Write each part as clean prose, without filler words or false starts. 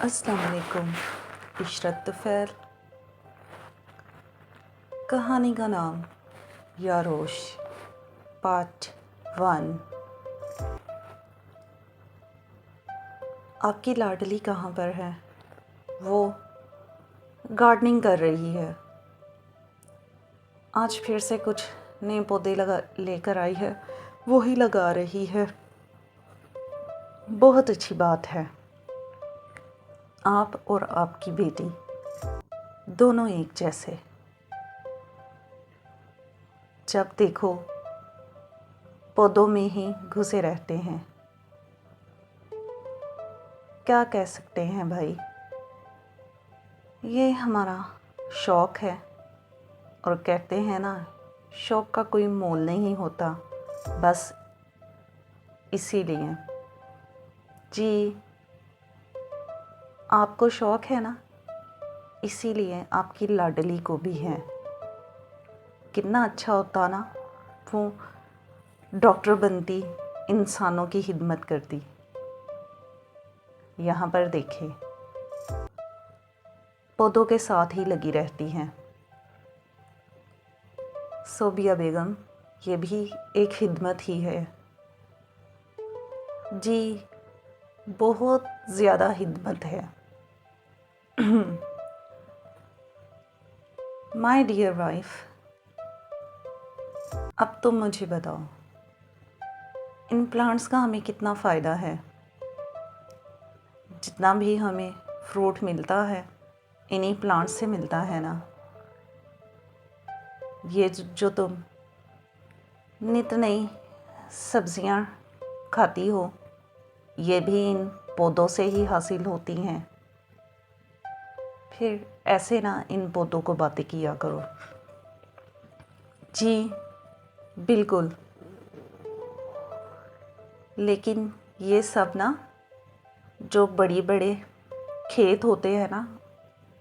अस्सलाम वालेकुम। इशरत तुफैल। कहानी का नाम यारोश पार्ट 1। आपकी लाडली कहाँ पर है? वो गार्डनिंग कर रही है। आज फिर से कुछ नए पौधे लेकर आई है, वो ही लगा रही है। बहुत अच्छी बात है। आप और आपकी बेटी दोनों एक जैसे, जब देखो पौधों में ही घुसे रहते हैं। क्या कह सकते हैं भाई, ये हमारा शौक़ है। और कहते हैं ना, शौक़ का कोई मोल नहीं होता। बस इसीलिए जी, आपको शौक़ है ना, इसीलिए आपकी लाडली को भी है। कितना अच्छा होता ना वो डॉक्टर बनती, इंसानों की खिदमत करती। यहाँ पर देखें, पौधों के साथ ही लगी रहती हैं। सोबिया बेगम, ये भी एक खिदमत ही है जी, बहुत ज़्यादा खिदमत है। माय डियर वाइफ, अब तुम मुझे बताओ, इन प्लांट्स का हमें कितना फ़ायदा है? जितना भी हमें फ्रूट मिलता है, इन्हीं प्लांट्स से मिलता है ना। ये जो तुम नित नई सब्जियां खाती हो, ये भी इन पौधों से ही हासिल होती हैं। फिर ऐसे ना इन पौधों को बातें किया करो। जी बिल्कुल, लेकिन ये सब ना जो बड़े बड़े खेत होते हैं ना,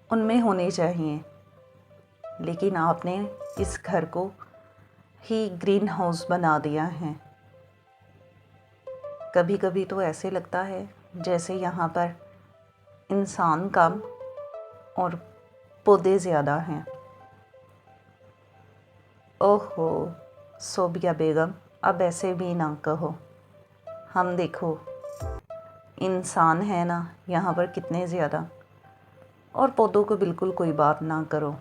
उनमें होने चाहिए। लेकिन आपने इस घर को ही ग्रीन हाउस बना दिया है। कभी कभी तो ऐसे लगता है जैसे यहाँ पर इंसान कम और पौधे ज़्यादा हैं। ओहो सोबिया बेगम, अब ऐसे भी ना कहो। हम देखो इंसान है ना यहाँ पर कितने ज़्यादा, और पौधों को बिल्कुल कोई बात ना करो।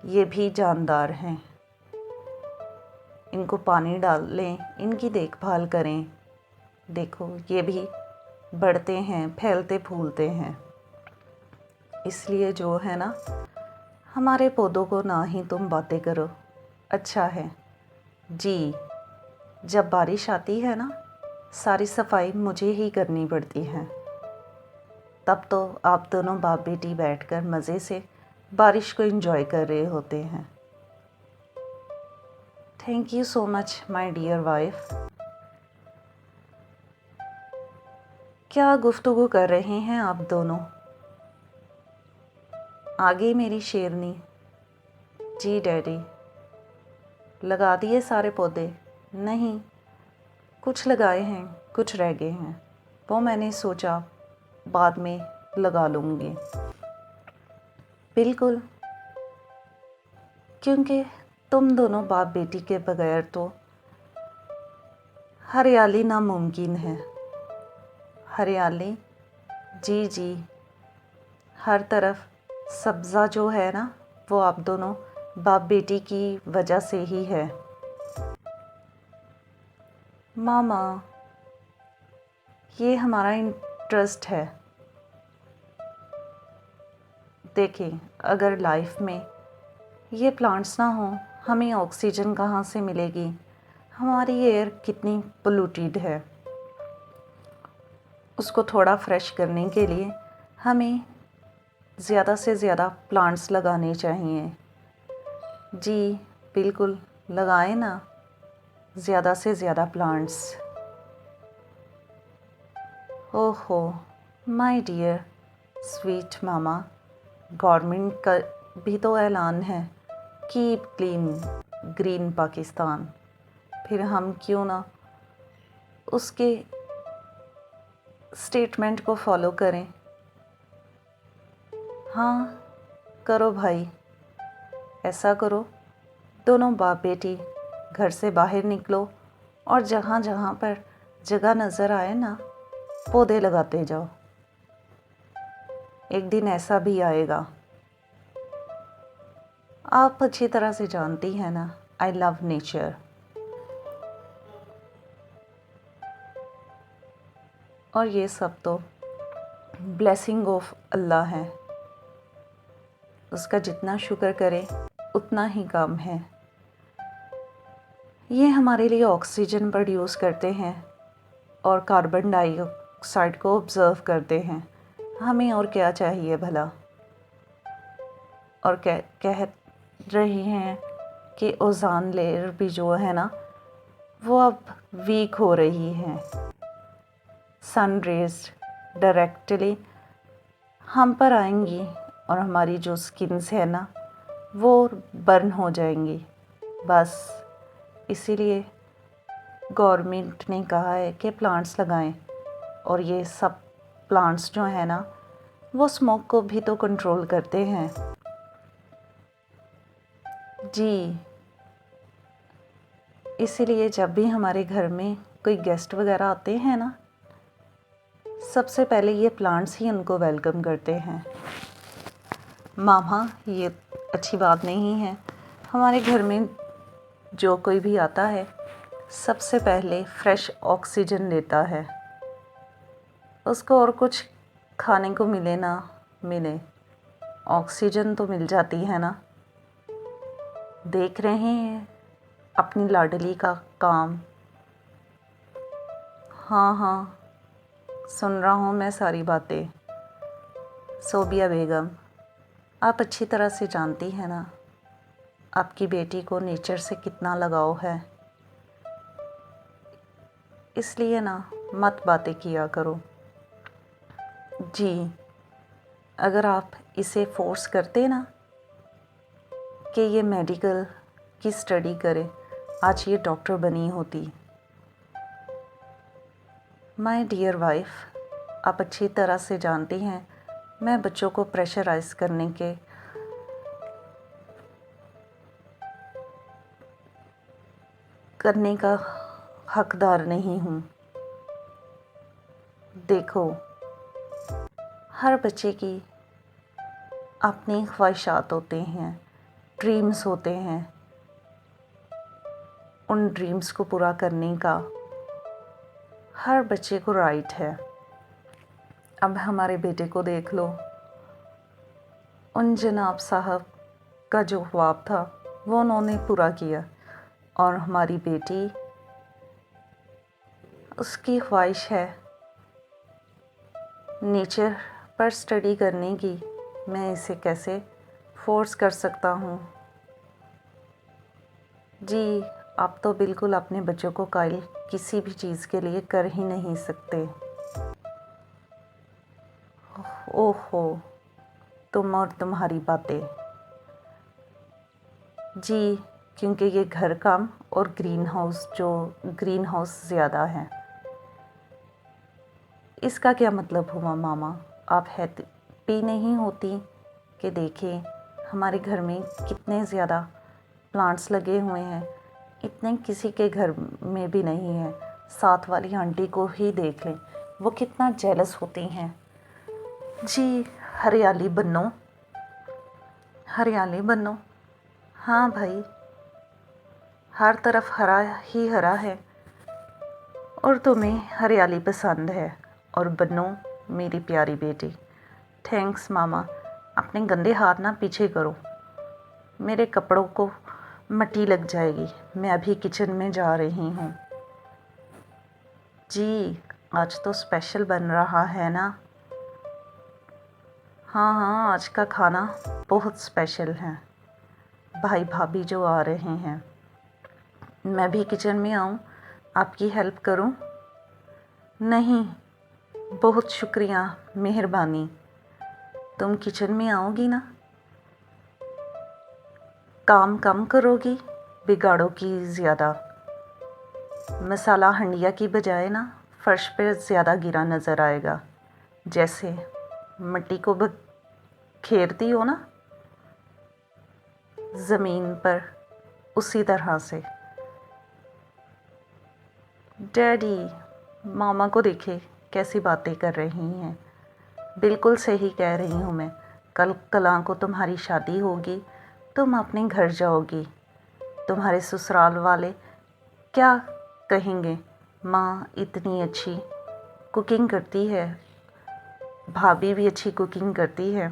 ये भी जानदार हैं। इनको पानी डालें, इनकी देखभाल करें। देखो ये भी बढ़ते हैं, फैलते फूलते हैं। इसलिए जो है ना, हमारे पौधों को ना ही तुम बातें करो, अच्छा है जी। जब बारिश आती है ना, सारी सफाई मुझे ही करनी पड़ती है। तब तो आप दोनों बाप बेटी बैठकर मज़े से बारिश को एंजॉय कर रहे होते हैं। Thank you so much my dear wife. क्या गुफ्तगू कर रहे हैं आप दोनों? आगे मेरी शेरनी। जी डैडी। लगा दिए सारे पौधे? नहीं, कुछ लगाए हैं, कुछ रह गए हैं। वो मैंने सोचा बाद में लगा लूँगी। बिल्कुल, क्योंकि तुम दोनों बाप बेटी के बगैर तो हरियाली नामुमकिन है। हरियाली जी जी, हर तरफ सब्ज़ा जो है ना, वो आप दोनों बाप बेटी की वजह से ही है। मामा, ये हमारा इंटरेस्ट है। देखें, अगर लाइफ में ये प्लांट्स ना हो, हमें ऑक्सीजन कहाँ से मिलेगी? हमारी एयर कितनी पोल्यूटेड है। उसको थोड़ा फ्रेश करने के लिए हमें ज़्यादा से ज़्यादा प्लांट्स लगाने चाहिए। जी बिल्कुल, लगाएं ना ज़्यादा से ज़्यादा प्लांट्स। ओहो my dear sweet mama, government का भी तो ऐलान है, कीप क्लीन ग्रीन पाकिस्तान। फिर हम क्यों ना उसके स्टेटमेंट को फॉलो करें। हाँ करो भाई, ऐसा करो, दोनों बाप बेटी घर से बाहर निकलो और जहाँ जहाँ पर जगह नज़र आए ना, पौधे लगाते जाओ। एक दिन ऐसा भी आएगा। आप अच्छी तरह से जानती हैं ना, आई लव नेचर। और ये सब तो ब्लेसिंग ऑफ अल्लाह है, उसका जितना शुक्र करे उतना ही कम है। ये हमारे लिए ऑक्सीजन प्रोड्यूस करते हैं और कार्बन डाइऑक्साइड को ऑब्ज़र्व करते हैं। हमें और क्या चाहिए भला। और कह रहे हैं कि ओज़ोन लेयर भी जो है ना, वो अब वीक हो रही है। सन रेज़ डायरेक्टली हम पर आएंगी और हमारी जो स्किन्स है ना, वो बर्न हो जाएंगी। बस इसीलिए गवर्नमेंट ने कहा है कि प्लांट्स लगाएं। और ये सब प्लांट्स जो है ना, वो स्मोक को भी तो कंट्रोल करते हैं। जी, इसीलिए जब भी हमारे घर में कोई गेस्ट वगैरह आते हैं ना, सबसे पहले ये प्लांट्स ही उनको वेलकम करते हैं। मामा, ये अच्छी बात नहीं है। हमारे घर में जो कोई भी आता है, सबसे पहले फ्रेश ऑक्सीजन लेता है। उसको और कुछ खाने को मिले ना मिले, ऑक्सीजन तो मिल जाती है ना। देख रहे हैं अपनी लाडली का काम। हाँ हाँ, सुन रहा हूँ मैं सारी बातें। सोबिया बेगम, आप अच्छी तरह से जानती हैं ना, आपकी बेटी को नेचर से कितना लगाव है। इसलिए ना मत बातें किया करो। जी, अगर आप इसे फोर्स करते ना कि ये मेडिकल की स्टडी करे, आज ये डॉक्टर बनी होती। माय डियर वाइफ, आप अच्छी तरह से जानती हैं मैं बच्चों को प्रेशराइज करने का हकदार नहीं हूँ। देखो, हर बच्चे की अपनी ख्वाहिशात होते हैं, ड्रीम्स होते हैं। उन ड्रीम्स को पूरा करने का हर बच्चे को राइट है। अब हमारे बेटे को देख लो, उन जनाब साहब का जो ख्वाब था वो उन्होंने पूरा किया। और हमारी बेटी, उसकी ख्वाहिश है नेचर पर स्टडी करने की। मैं इसे कैसे फोर्स कर सकता हूँ। जी, आप तो बिल्कुल अपने बच्चों को कायल किसी भी चीज़ के लिए कर ही नहीं सकते। ओहो, तुम और तुम्हारी बातें। जी, क्योंकि ये घर काम और ग्रीन हाउस ज़्यादा है। इसका क्या मतलब हुआ मामा? आप हैप्पी नहीं होती कि देखें हमारे घर में कितने ज़्यादा प्लांट्स लगे हुए हैं। इतने किसी के घर में भी नहीं है। साथ वाली आंटी को ही देख लें, वो कितना जेलस होती हैं। जी, हरियाली बनो, हरियाली बनो। हाँ भाई, हर तरफ हरा ही हरा है और तुम्हें हरियाली पसंद है। और बनो मेरी प्यारी बेटी। थैंक्स मामा। अपने गंदे हाथ ना पीछे करो, मेरे कपड़ों को मट्टी लग जाएगी। मैं अभी किचन में जा रही हूँ। जी, आज तो स्पेशल बन रहा है ना? हाँ हाँ, आज का खाना बहुत स्पेशल है। भाई भाभी जो आ रहे हैं, मैं भी किचन में आऊँ, आपकी हेल्प करूँ? नहीं, बहुत शुक्रिया, मेहरबानी। तुम किचन में आओगी ना? काम कम करोगी, बिगाड़ोगी ज़्यादा। मसाला हंडिया की बजाय ना फर्श पे ज़्यादा गिरा नज़र आएगा, जैसे मिट्टी को खेरती हो ना ज़मीन पर, उसी तरह से। डैडी, मामा को देखे कैसी बातें कर रही हैं। बिल्कुल सही कह रही हूँ मैं। कल को तुम्हारी शादी होगी, तुम अपने घर जाओगी, तुम्हारे ससुराल वाले क्या कहेंगे? माँ इतनी अच्छी कुकिंग करती है, भाभी भी अच्छी कुकिंग करती है,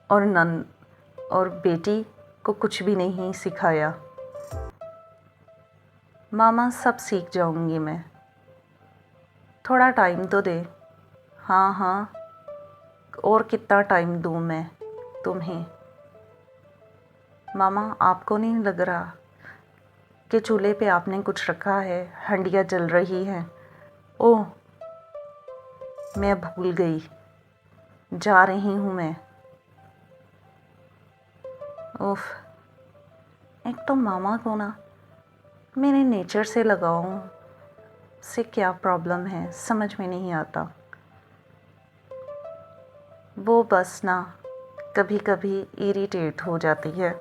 और बेटी को कुछ भी नहीं सिखाया। मामा सब सीख जाऊंगी मैं, थोड़ा टाइम तो दे। हाँ हाँ, और कितना टाइम दूँ मैं तुम्हें? मामा, आपको नहीं लग रहा कि चूल्हे पे आपने कुछ रखा है, हंडिया जल रही हैं? ओह, मैं भूल गई, जा रही हूँ मैं। उफ, एक तो मामा को ना मेरे नेचर से लगाऊं से क्या प्रॉब्लम है समझ में नहीं आता। वो बस ना कभी कभी इरिटेट हो जाती है,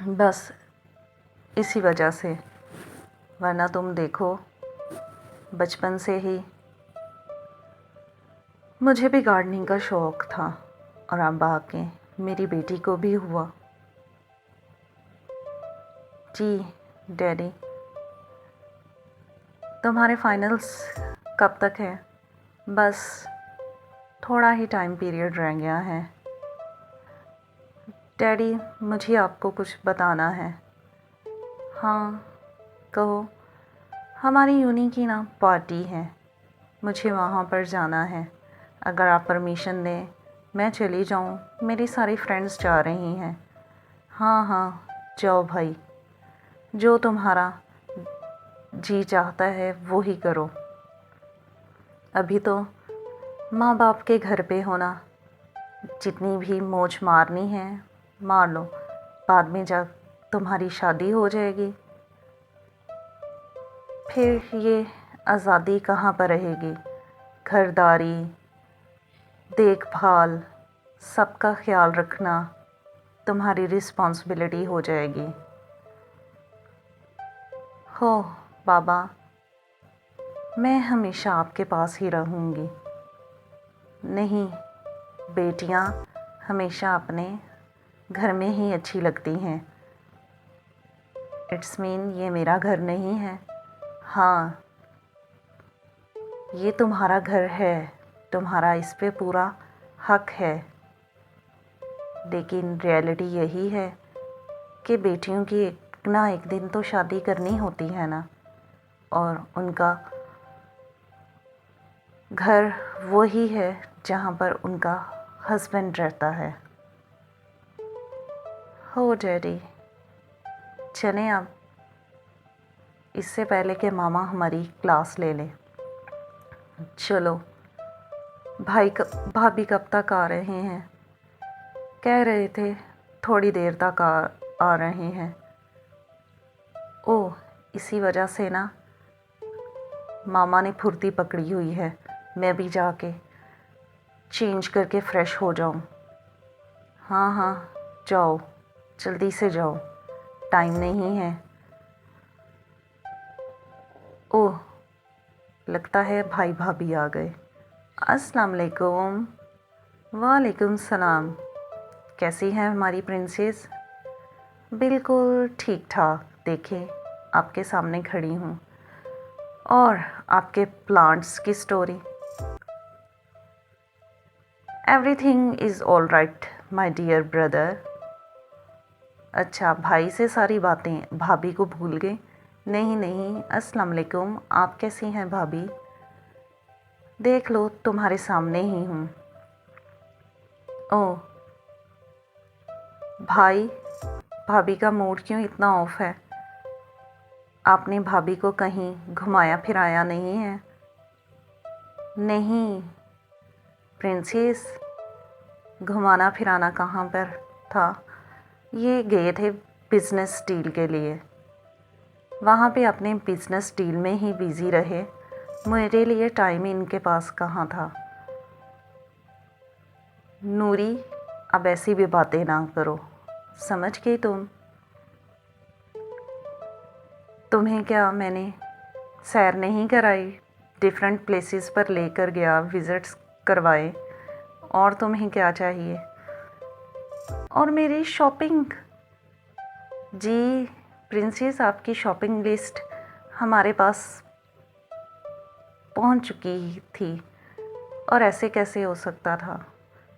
बस इसी वजह से। वरना तुम देखो, बचपन से ही मुझे भी गार्डनिंग का शौक़ था, और अब आके मेरी बेटी को भी हुआ। जी डैडी, तुम्हारे फाइनल्स कब तक है? बस थोड़ा ही टाइम पीरियड रह गया है। डैडी, मुझे आपको कुछ बताना है। हाँ कहो। हमारी यूनी की ना पार्टी है, मुझे वहाँ पर जाना है। अगर आप परमिशन दें मैं चली जाऊँ, मेरी सारी फ्रेंड्स जा रही हैं। हाँ हाँ जाओ भाई, जो तुम्हारा जी चाहता है वो ही करो। अभी तो माँ बाप के घर पे होना, जितनी भी मौज मारनी है मार लो, बाद में जब तुम्हारी शादी हो जाएगी फिर ये आज़ादी कहाँ पर रहेगी? घरदारी, देखभाल, सबका ख्याल रखना तुम्हारी रिस्पॉन्सिबिलिटी हो जाएगी। हो बाबा, मैं हमेशा आपके पास ही रहूँगी। नहीं, बेटियाँ हमेशा अपने घर में ही अच्छी लगती हैं। इट्स मीन ये मेरा घर नहीं है। हाँ, ये तुम्हारा घर है, तुम्हारा इस पे पूरा हक है। लेकिन रियलिटी यही है कि बेटियों की एक ना एक दिन तो शादी करनी होती है ना, और उनका घर वही है जहाँ पर उनका हस्बैंड रहता है। हो डैडी, चलें अब, इससे पहले कि मामा हमारी क्लास ले लें। चलो। भाभी कब तक आ रहे हैं? कह रहे थे थोड़ी देर तक आ रहे हैं। ओह, इसी वजह से ना मामा ने फुर्ती पकड़ी हुई है। मैं भी जाके चेंज करके फ़्रेश हो जाऊं। हाँ हाँ जाओ, जल्दी से जाओ, टाइम नहीं है। ओह, लगता है भाई भाभी आ गए। अस्सलाम वालेकुम। वालेकुम सलाम। कैसी है हमारी प्रिंसेस? बिल्कुल ठीक ठाक। देखें, आपके सामने खड़ी हूँ। और आपके प्लांट्स की story? Everything is all right my dear brother. अच्छा, भाई से सारी बातें भाभी को भूल गए? नहीं नहीं, अस्सलाम वालेकुम। आप कैसी हैं भाभी? देख लो, तुम्हारे सामने ही हूँ। ओह भाई, भाभी का मूड क्यों इतना ऑफ है? आपने भाभी को कहीं घुमाया फिराया नहीं है? नहीं प्रिंसेस, घुमाना फिराना कहाँ पर था? ये गए थे बिज़नेस डील के लिए। वहाँ पे अपने बिज़नेस डील में ही बिज़ी रहे। मेरे लिए टाइम इनके पास कहाँ था। नूरी, अब ऐसी भी बातें ना करो, समझ गई तुम? तुम्हें क्या मैंने सैर नहीं कराई, डिफरेंट प्लेसेस पर लेकर गया, विज़िट्स करवाए, और तुम्हें क्या चाहिए? और मेरी शॉपिंग, जी प्रिंसेस, आपकी शॉपिंग लिस्ट हमारे पास पहुंच चुकी थी, और ऐसे कैसे हो सकता था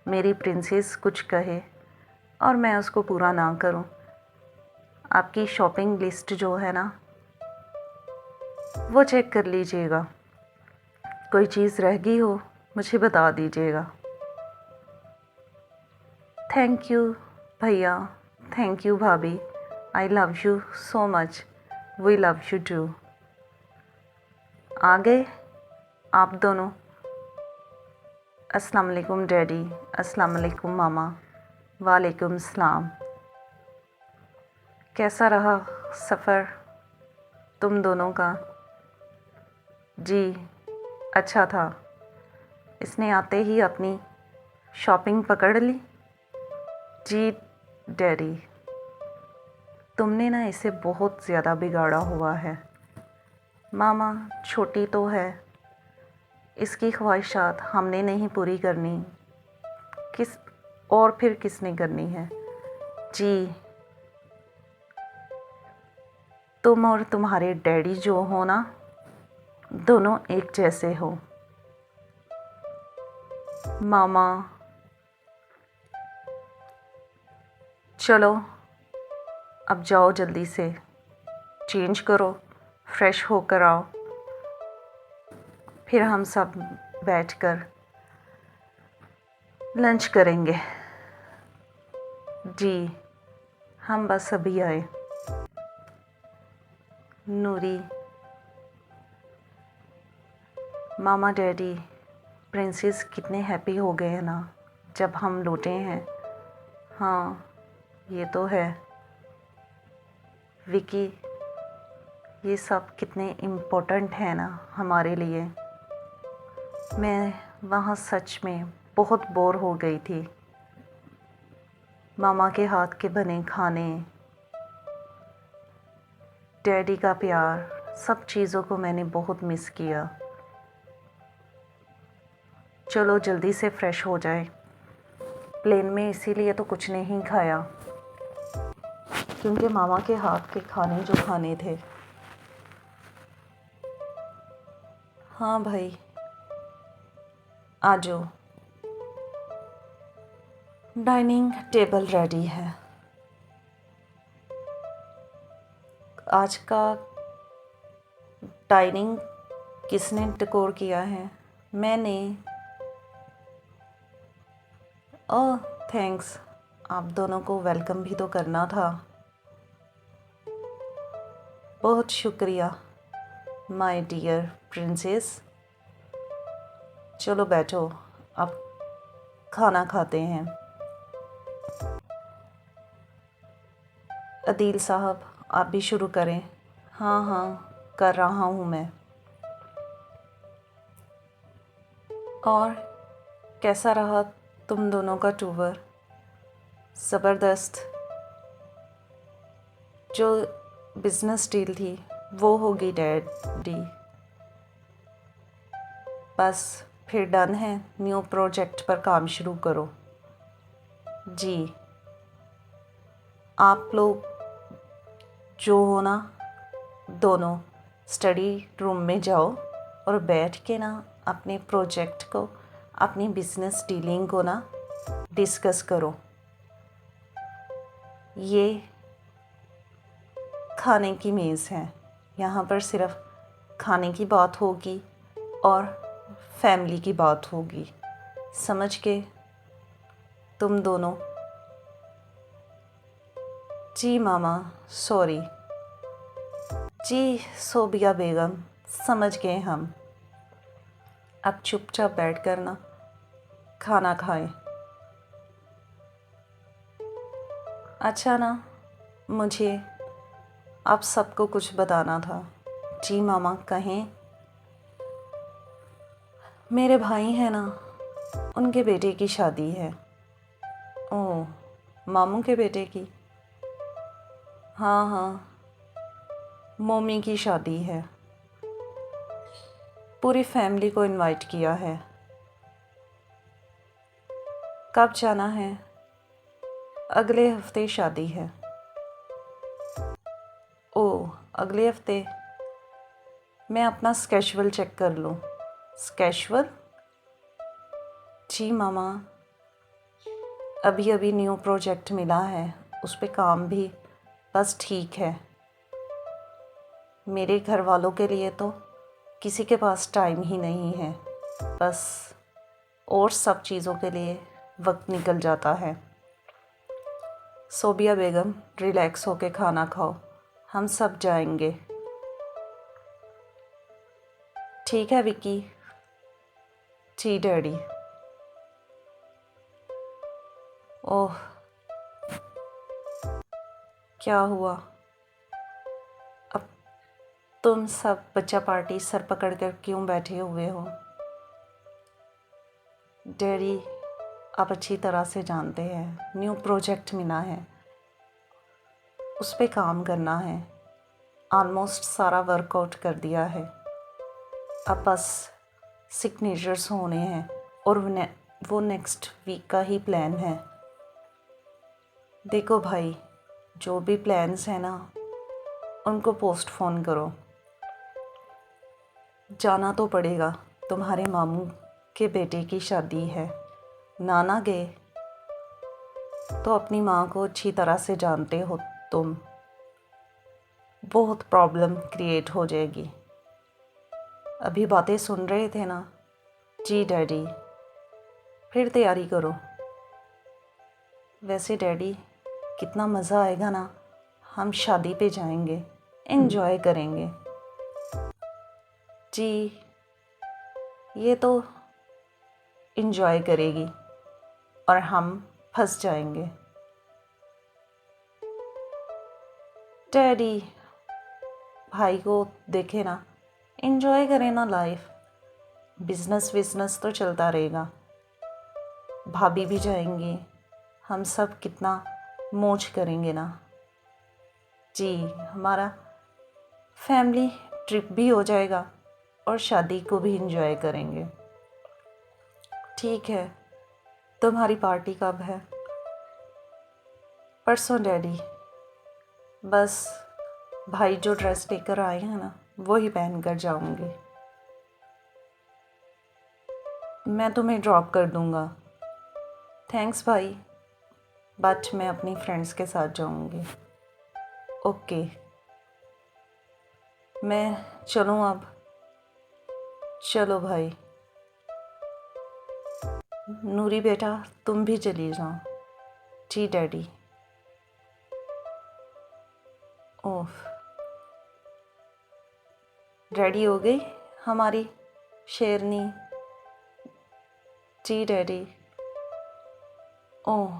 मेरी प्रिंसेस कुछ कहे और मैं उसको पूरा ना करूं। आपकी शॉपिंग लिस्ट जो है ना, वो चेक कर लीजिएगा, कोई चीज़ रह गई हो मुझे बता दीजिएगा। थैंक यू भैया, थैंक यू भाभी, I love you so much, we love you too. आ गए आप दोनों? अस्सलाम वालेकुम डैडी, अस्सलाम वालेकुम मामा, वालेकुम सलाम। कैसा रहा सफ़र तुम दोनों का? जी अच्छा था। इसने आते ही अपनी शॉपिंग पकड़ ली? जी डैडी, तुमने ना इसे बहुत ज़्यादा बिगाड़ा हुआ है। मामा, छोटी तो है, इसकी ख्वाहिशात हमने नहीं पूरी करनी, किस और फिर किसने करनी है? जी, तुम और तुम्हारे डैडी जो हो ना, दोनों एक जैसे हो। मामा, चलो अब जाओ, जल्दी से चेंज करो, फ्रेश होकर आओ, फिर हम सब बैठकर लंच करेंगे। जी हम बस अभी आए। नूरी, मामा, डैडी, प्रिंसेस कितने हैप्पी हो गए हैं ना जब हम लौटे हैं। हाँ ये तो है विकी, ये सब कितने इम्पोर्टेंट है ना हमारे लिए। मैं वहाँ सच में बहुत बोर हो गई थी। मामा के हाथ के बने खाने, डैडी का प्यार, सब चीज़ों को मैंने बहुत मिस किया। चलो जल्दी से फ्रेश हो जाए। प्लेन में इसीलिए तो कुछ नहीं खाया, क्योंकि मामा के हाथ के खाने जो खाने थे। हाँ भाई आ जाओ, डाइनिंग टेबल रेडी है। आज का डाइनिंग किसने डेकोर किया है? मैंने। ओह थैंक्स, आप दोनों को वेलकम भी तो करना था। बहुत शुक्रिया माय डियर प्रिंसेस। चलो बैठो, अब खाना खाते हैं। अदील साहब आप भी शुरू करें। हाँ हाँ कर रहा हूँ मैं। और कैसा रहा तुम दोनों का टूर? ज़बरदस्त। जो बिज़नेस डील थी वो होगी डैडी, बस फिर डन है, न्यू प्रोजेक्ट पर काम शुरू करो। जी आप लोग जो हो ना, दोनों स्टडी रूम में जाओ और बैठ के ना अपने प्रोजेक्ट को, अपनी बिज़नेस डीलिंग को ना डिस्कस करो। ये खाने की मेज़ है, यहाँ पर सिर्फ खाने की बात होगी और फैमिली की बात होगी, समझ के तुम दोनों? जी मामा सॉरी। जी सोबिया बेगम, समझ गए हम। अब चुपचाप बैठ कर ना खाना खाएं। अच्छा ना, मुझे आप सबको कुछ बताना था। जी मामा कहें। मेरे भाई हैं ना, उनके बेटे की शादी है। ओह, मामू के बेटे की? हाँ हाँ, मम्मी की शादी है। पूरी फैमिली को इनवाइट किया है। कब जाना है? अगले हफ्ते शादी है। ओह, अगले हफ्ते? मैं अपना स्केड्यूल चेक कर लूँ। स्केड्यूल? जी मामा, अभी अभी न्यू प्रोजेक्ट मिला है, उस पे काम भी बस ठीक है। मेरे घर वालों के लिए तो किसी के पास टाइम ही नहीं है, बस और सब चीज़ों के लिए वक्त निकल जाता है। सोबिया बेगम, रिलैक्स होके खाना खाओ, हम सब जाएंगे। ठीक है विक्की। जी डैडी। ओह, क्या हुआ? अब तुम सब बच्चा पार्टी सर पकड़ कर क्यों बैठे हुए हो? डैडी, आप अच्छी तरह से जानते हैं, न्यू प्रोजेक्ट मिला है, उस पे काम करना है। ऑलमोस्ट सारा वर्कआउट कर दिया है, अब बस सिग्नेचर्स होने हैं और वो नेक्स्ट वीक का ही प्लान है। देखो भाई, जो भी प्लान्स हैं ना, उनको पोस्टपोन करो। जाना तो पड़ेगा, तुम्हारे मामू के बेटे की शादी है। नाना गए तो अपनी माँ को अच्छी तरह से जानते हो तुम, बहुत प्रॉब्लम क्रिएट हो जाएगी। अभी बातें सुन रहे थे ना? जी डैडी। फिर तैयारी करो। वैसे डैडी, कितना मज़ा आएगा ना, हम शादी पे जाएंगे, एंजॉय करेंगे। जी, ये तो एंजॉय करेगी और हम फंस जाएंगे। डैडी, भाई को देखे ना, एंजॉय करें ना लाइफ। बिजनेस तो चलता रहेगा, भाभी भी जाएंगी, हम सब कितना मौज करेंगे ना। जी, हमारा फैमिली ट्रिप भी हो जाएगा और शादी को भी एंजॉय करेंगे। ठीक है, तुम्हारी पार्टी कब है? परसों डैडी। बस भाई जो ड्रेस लेकर आए हैं ना, वो ही पहन कर जाऊंगी। मैं तुम्हें ड्रॉप कर दूंगा। थैंक्स भाई, बट मैं अपनी फ्रेंड्स के साथ जाऊंगी। ओके, मैं चलूँ अब? चलो भाई। नूरी बेटा, तुम भी चली जाओ। जी डैडी। ओह, रेडी हो गई हमारी शेरनी? जी डैडी। ओह,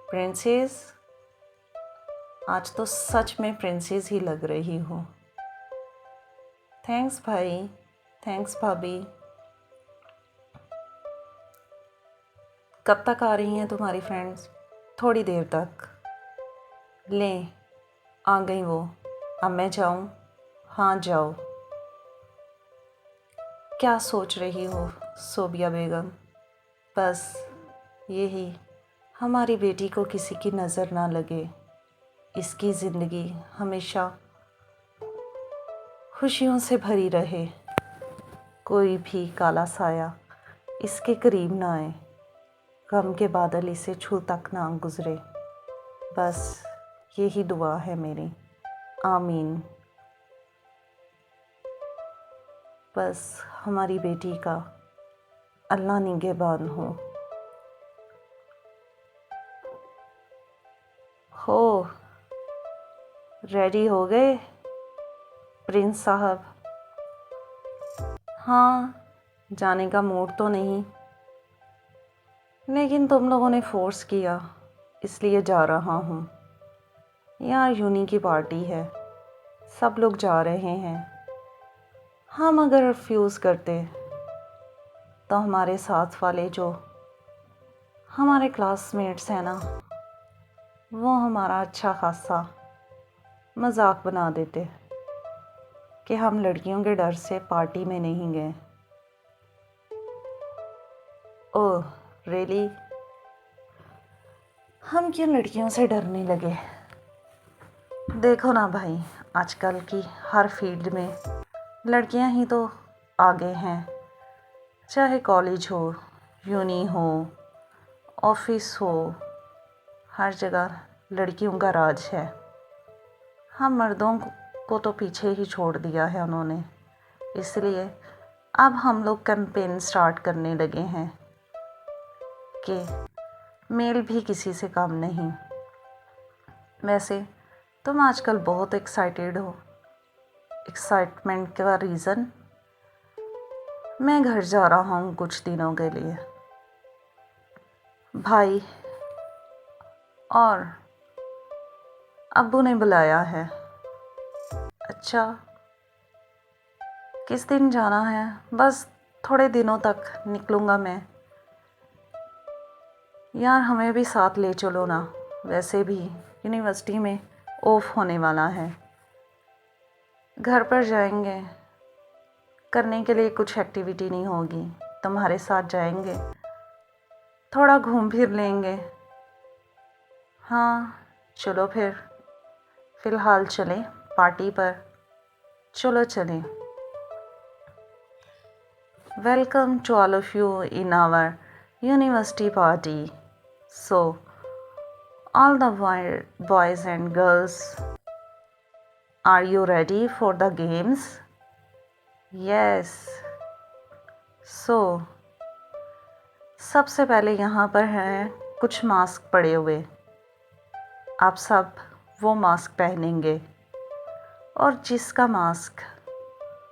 प्रिंसेस, आज तो सच में प्रिंसेस ही लग रही हो। थैंक्स भाई, थैंक्स भाभी। कब तक आ रही हैं तुम्हारी फ्रेंड्स? थोड़ी देर तक। लें, आ गई वो। अब मैं जाऊं? हाँ जाओ। क्या सोच रही हो सोबिया बेगम? बस यही, हमारी बेटी को किसी की नज़र ना लगे, इसकी ज़िंदगी हमेशा खुशियों से भरी रहे, कोई भी काला साया इसके करीब ना आए, गम के बादल इसे छू तक ना गुज़रे। बस यही दुआ है मेरी। आमीन। बस हमारी बेटी का अल्लाह निगहबान हो। रेडी हो गए प्रिंस साहब? हाँ, जाने का मूड तो नहीं, लेकिन तुम लोगों ने फोर्स किया इसलिए जा रहा हूँ। यार यूनी की पार्टी है, सब लोग जा रहे हैं, हम अगर रिफ्यूज़ करते तो हमारे साथ वाले जो हमारे क्लासमेट्स हैं ना, वो हमारा अच्छा खासा मजाक बना देते कि हम लड़कियों के डर से पार्टी में नहीं गए। ओह रियली, हम क्यों लड़कियों से डरने लगे? देखो ना भाई, आजकल की हर फील्ड में लड़कियां ही तो आगे हैं, चाहे कॉलेज हो, यूनी हो, ऑफिस हो, हर जगह लड़कियों का राज है। हम मर्दों को तो पीछे ही छोड़ दिया है उन्होंने, इसलिए अब हम लोग कैंपेन स्टार्ट करने लगे हैं कि मेल भी किसी से कम नहीं। वैसे तुम आजकल बहुत एक्साइटेड हो। एक्साइटमेंट का रीज़न, मैं घर जा रहा हूँ कुछ दिनों के लिए। भाई और अब्बू ने बुलाया है। अच्छा, किस दिन जाना है? बस थोड़े दिनों तक निकलूँगा मैं। यार हमें भी साथ ले चलो ना, वैसे भी यूनिवर्सिटी में ऑफ होने वाला है। घर पर जाएंगे, करने के लिए कुछ एक्टिविटी नहीं होगी, तुम्हारे साथ जाएंगे, थोड़ा घूम फिर लेंगे। हाँ चलो फिर, फ़िलहाल चलें पार्टी पर। चलो चलें। Welcome to all of you in our university party. So, all the boys and girls, are you ready for the games? Yes. So, सबसे पहले यहाँ पर हैं कुछ मास्क पड़े हुए। आप सब वो मास्क पहनेंगे और जिसका मास्क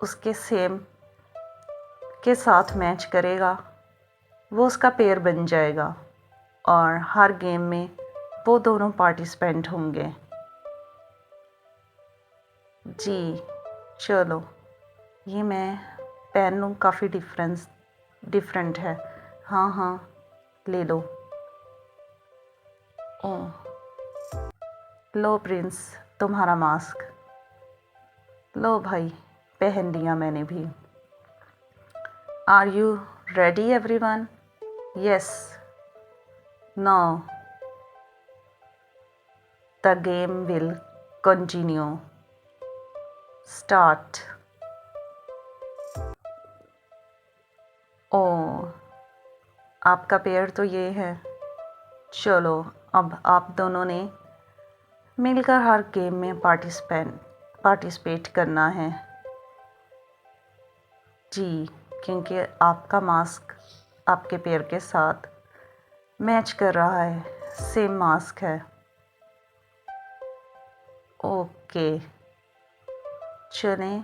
उसके सेम के साथ मैच करेगा वो उसका पेयर बन जाएगा और हर गेम में वो दोनों पार्टिसिपेंट होंगे। जी चलो, ये मैं पेन लूँ, काफ़ी डिफरेंट है। हाँ हाँ ले लो। ओ लो प्रिंस, तुम्हारा मास्क लो भाई, पहन लिया मैंने भी। Are you ready everyone? Yes. Now the game will continue. Start. ओ आपका पेयर तो ये है। चलो अब आप दोनों ने मिलकर हर गेम में पार्टिसिपेट करना है। जी, क्योंकि आपका मास्क आपके पेयर के साथ मैच कर रहा है, सेम मास्क है। ओके चलें,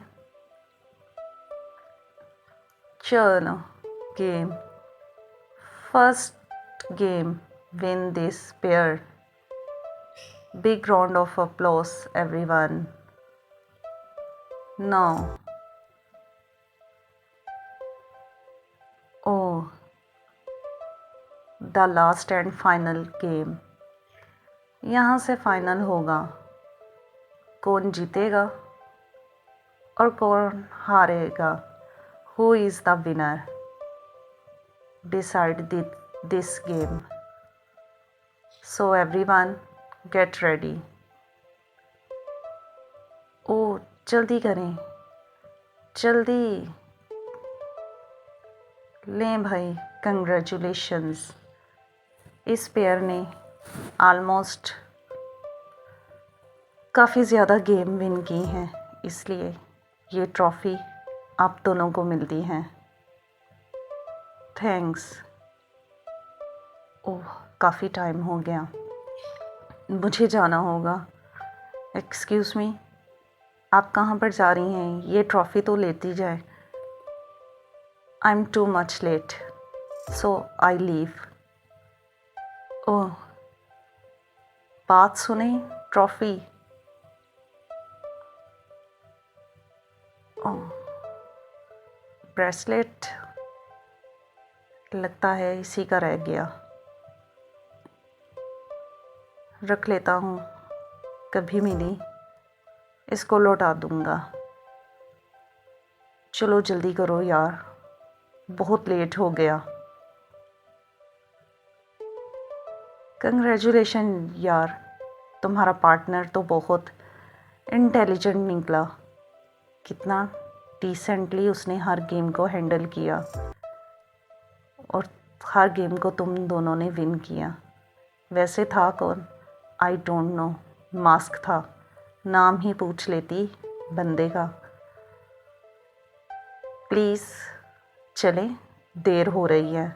चलो game. First game, win this pair. Big round of applause everyone. Now, oh, the last and final game. यहाँ से फाइनल होगा, कौन जीतेगा और कौन हारेगा। Who is the winner? Decide this game. So everyone get ready. ओ जल्दी करें, जल्दी लें भाई। कंग्रेचुलेशंस, इस पेयर ने ऑलमोस्ट काफ़ी ज़्यादा गेम विन की हैं, इसलिए ये ट्रॉफ़ी आप दोनों को मिलती है। थैंक्स। ओह काफ़ी टाइम हो गया, मुझे जाना होगा। एक्सक्यूज़ मी, आप कहाँ पर जा रही हैं? ये ट्रॉफ़ी तो लेती जाए। I am too much late, so I leave. ओह बात सुने, ट्रॉफ़ी ब्रेसलेट लगता है इसी का रह गया, रख लेता हूँ, कभी मिली इसको लौटा दूँगा। चलो जल्दी करो यार, बहुत लेट हो गया। कंग्रेचुलेशन यार, तुम्हारा पार्टनर तो बहुत इंटेलिजेंट निकला। कितना डिसेंटली उसने हर गेम को हैंडल किया और हर गेम को तुम दोनों ने विन किया। वैसे था कौन? आई डोंट नो, मास्क था, नाम ही पूछ लेती बंदे का। प्लीज़ चलें, देर हो रही है।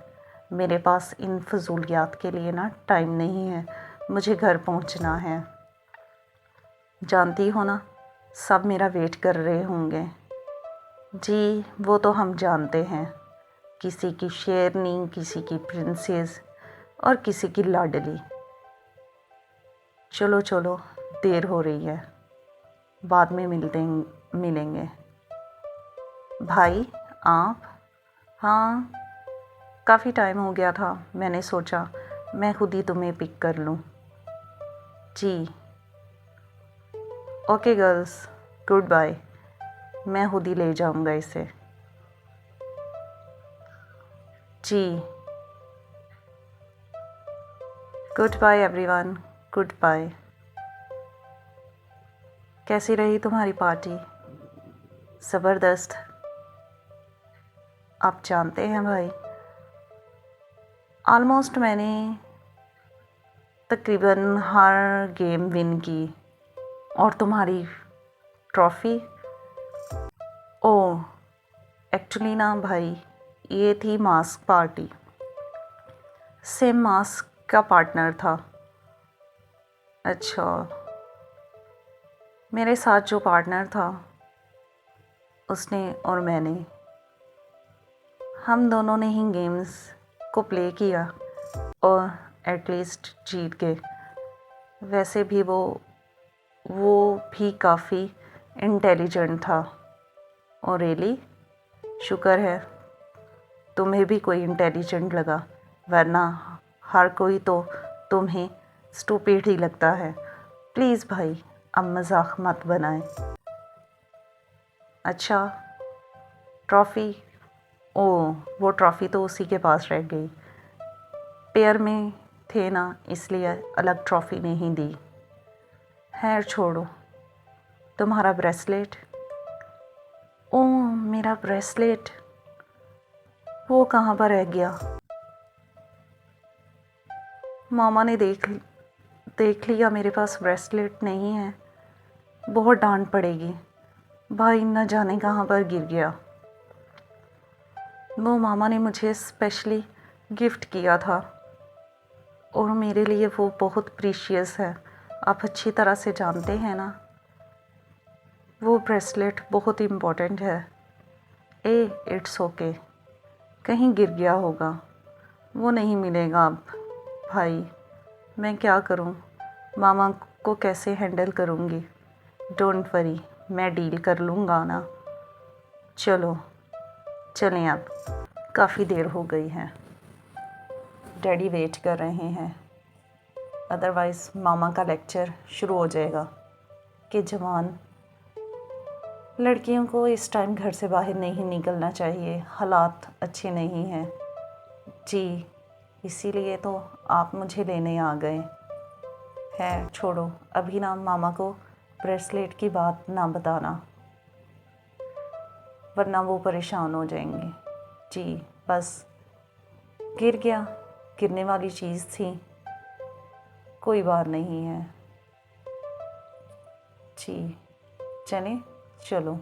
मेरे पास इन फजूलियात के लिए ना टाइम नहीं है, मुझे घर पहुंचना है। जानती हो ना, सब मेरा वेट कर रहे होंगे। जी वो तो हम जानते हैं, किसी की शेरनी, किसी की प्रिंसेस और किसी की लाडली। चलो चलो, देर हो रही है, बाद में मिलेंगे। भाई आप? हाँ, काफ़ी टाइम हो गया था, मैंने सोचा मैं खुद ही तुम्हें पिक कर लूँ। जी ओके गर्ल्स, गुड बाय, मैं खुद ही ले जाऊँगा इसे। जी goodbye everyone, goodbye. कैसी रही तुम्हारी पार्टी? ज़बरदस्त। आप जानते हैं भाई, ऑलमोस्ट मैंने तकरीबन हर गेम विन की। और तुम्हारी ट्रॉफ़ी? ओह एक्चुअली ना भाई, ये थी मास्क पार्टी, सेम मास्क का पार्टनर था। अच्छा, मेरे साथ जो पार्टनर था उसने और मैंने, हम दोनों ने ही गेम्स को प्ले किया और एटलीस्ट जीत गए। वैसे भी वो भी काफ़ी इंटेलिजेंट था। और रियली शुक्र है तुम्हें भी कोई इंटेलिजेंट लगा, वरना हर कोई तो तुम्हें स्टूपिड ही लगता है। प्लीज़ भाई, अब मजाक मत बनाएं। अच्छा, ट्रॉफ़ी? ओह, वो ट्रॉफ़ी तो उसी के पास रह गई। पेयर में थे ना, इसलिए अलग ट्रॉफ़ी नहीं दी। खैर छोड़ो, तुम्हारा ब्रेसलेट? ओह मेरा ब्रेसलेट, वो कहाँ पर रह गया? मामा ने देख लिया मेरे पास ब्रेसलेट नहीं है, बहुत डांट पड़ेगी। भाई न जाने कहाँ पर गिर गया। वो मामा ने मुझे स्पेशली गिफ्ट किया था और मेरे लिए वो बहुत प्रीशियस है। आप अच्छी तरह से जानते हैं ना, वो ब्रेसलेट बहुत इम्पोर्टेंट है। इट्स ओके, कहीं गिर गया होगा, वो नहीं मिलेगा अब। भाई मैं क्या करूं, मामा को कैसे हैंडल करूंगी? डोंट वरी, मैं डील कर लूँगा ना। चलो चलें, अब काफ़ी देर हो गई है, डैडी वेट कर रहे हैं, अदरवाइज़ मामा का लेक्चर शुरू हो जाएगा कि जवान लड़कियों को इस टाइम घर से बाहर नहीं निकलना चाहिए, हालात अच्छे नहीं हैं। जी इसीलिए तो आप मुझे लेने आ गए हैं। छोड़ो, अभी ना मामा को ब्रेसलेट की बात ना बताना, वरना वो परेशान हो जाएंगे। जी बस गिर गया, गिरने वाली चीज़ थी, कोई बात नहीं है। जी चलें, चलो।